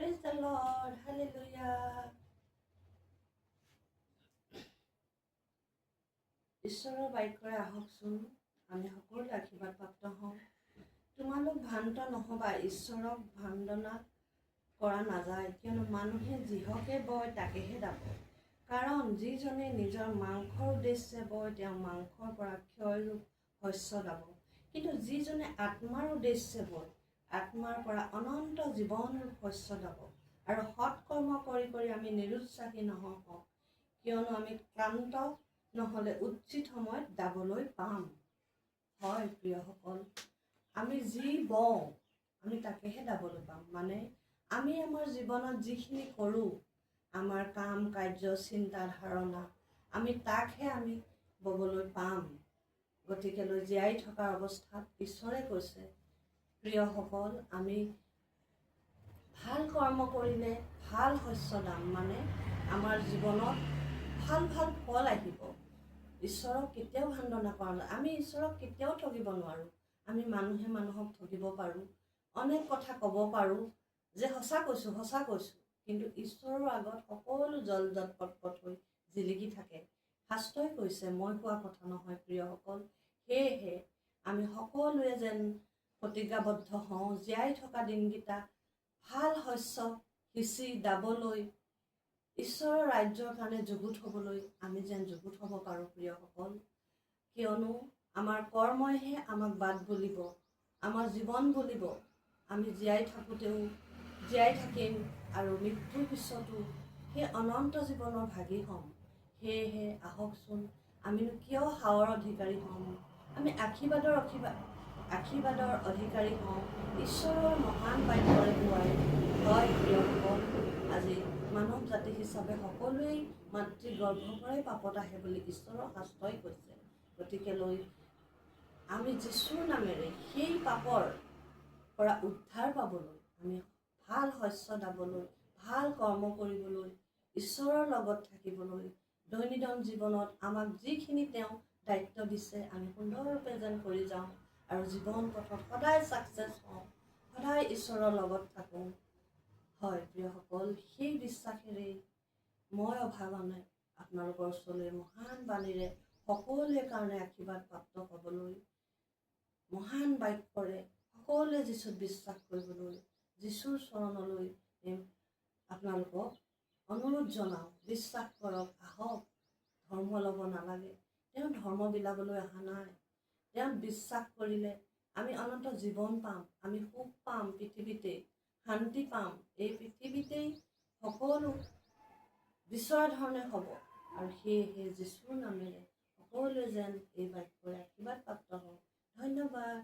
Praise the Lord. Hallelujah. ঈশ্বৰৰ বাক্যৰে আহকচোন আমি সকলোৱে আশীৰ্বাদ প্ৰাপ্ত হওঁ। তোমালোক ভ্ৰান্ত নহবা, ঈশ্বৰক ভ্ৰান্তনা কৰা নাযায়, কিয়নো মানুহে যিহকে বয় তাকেহে দাব। কাৰণ যিজনে নিজৰ মাংসৰ উদ্দেশ্যে বয় তেওঁ মাংসৰ পৰা ক্ষয়ৰূপ শস্য দাব, কিন্তু যিজনে আত্মাৰ উদ্দেশ্যে বয় আত্মাৰ পৰা অনন্ত জীৱনৰূপ শস্য দাব। আৰু সৎকৰ্ম কৰি কৰি আমি নিৰুৎসাহী নহওঁ, কিয়নো আমি ক্লান্ত নহ'লে উচিত সময়ত দাবলৈ পাম। হয় প্ৰিয়সকল, আমি যি বওঁ আমি তাকেহে দাবলৈ পাম। মানে আমি আমাৰ জীৱনত যিখিনি কৰোঁ, আমাৰ কাম কাৰ্য চিন্তা ধাৰণা, আমি তাকহে আমি ববলৈ পাম। গতিকেলৈ জীয়াই থকাৰ অৱস্থাত ঈশ্বৰে কৈছে, প্ৰিয়সকল, আমি ভাল কৰ্ম কৰিলে ভাল শস্য দাম। মানে আমাৰ জীৱনত ভাল ভাল ফল আহিব। ঈশ্বৰক কেতিয়াও ভ্ৰান্তনা কৰা নাই। আমি ঈশ্বৰক কেতিয়াও ঠগিব নোৱাৰোঁ। আমি মানুহে মানুহক ঠগিব পাৰোঁ, অনেক কথা ক'ব পাৰোঁ যে সঁচা কৈছোঁ, কিন্তু ঈশ্বৰৰ আগত সকলো জল পট হৈ জিলিকি থাকে। শাস্ত্ৰই কৈছে, মই কোৱা কথা নহয় প্ৰিয়সকল। সেয়েহে আমি সকলোৱে যেন প্ৰতিজ্ঞাবদ্ধ হওঁ, জীয়াই থকা দিনকেইটা ভাল শস্য সিঁচি দাবলৈ, ঈশ্বৰৰ ৰাজ্যৰ কাৰণে যুগুত হ'বলৈ আমি যেন যুগুত হ'ব পাৰোঁ প্ৰিয়সকল। কিয়নো আমাৰ কৰ্মইহে আমাক বাট বুলিব, আমাৰ জীৱন বুলিব। আমি জীয়াই থাকোঁতেও জীয়াই থাকিম আৰু মৃত্যুৰ পিছতো সেই অনন্ত জীৱনৰ ভাগী হ'ম। সেয়েহে আহকচোন, আমিনো কিয় সাৱৰ অধিকাৰী হ'ম, আমি আশীৰ্বাদৰ অধিকাৰী হওঁ ঈশ্বৰৰ মহান বাক্যৰে পোৱাই। হয় প্ৰিয়সকল, আজি মানৱ জাতি হিচাপে সকলোৱেই মাতৃ গৰ্ভৰ পৰাই পাপত আহে বুলি ঈশ্বৰৰ শাস্ত্ৰই কৈছে। গতিকেলৈ আমি যীশুৰ নামেৰে সেই পাপৰ পৰা উদ্ধাৰ পাবলৈ, আমি ভাল শস্য দাবলৈ, ভাল কৰ্ম কৰিবলৈ, ঈশ্বৰৰ লগত থাকিবলৈ, দৈনন্দিন জীৱনত আমাক যিখিনি তেওঁ দায়িত্ব দিছে আমি সুন্দৰৰূপে যেন কৰি যাওঁ আৰু জীৱন পথত সদায় ছাকচেছ হওঁ, সদায় ঈশ্বৰৰ লগত থাকোঁ। হয় প্ৰিয়সকল, সেই বিশ্বাসেৰেই মই অভাৱনে আপোনালোকৰ ওচৰলৈ মহান বাণীৰে সকলোৰে কাৰণে আশীৰ্বাদ প্ৰাপ্ত হ'বলৈ, মহান বাক্যৰে সকলোৱে যীশুত বিশ্বাস কৰিবলৈ, যীশুৰ চৰণলৈ আপোনালোকক অনুৰোধ জনাওঁ। বিশ্বাস কৰক, আহক, ধৰ্ম ল'ব নালাগে। তেওঁ ধৰ্ম বিলাবলৈ অহা নাই। তেওঁ বিশ্বাস কৰিলে আমি অনন্ত জীৱন পাম, আমি সুখ পাম, পৃথিৱীতে শান্তি পাম। এই পৃথিৱীতেই সকলো বিচৰা ধৰণে হ'ব। আৰু সেয়েহে যীশুৰ নামেৰে সকলোৱে যেন এই বাক্যৰে আশীৰ্বাদ প্ৰাপ্ত হওঁ। ধন্যবাদ।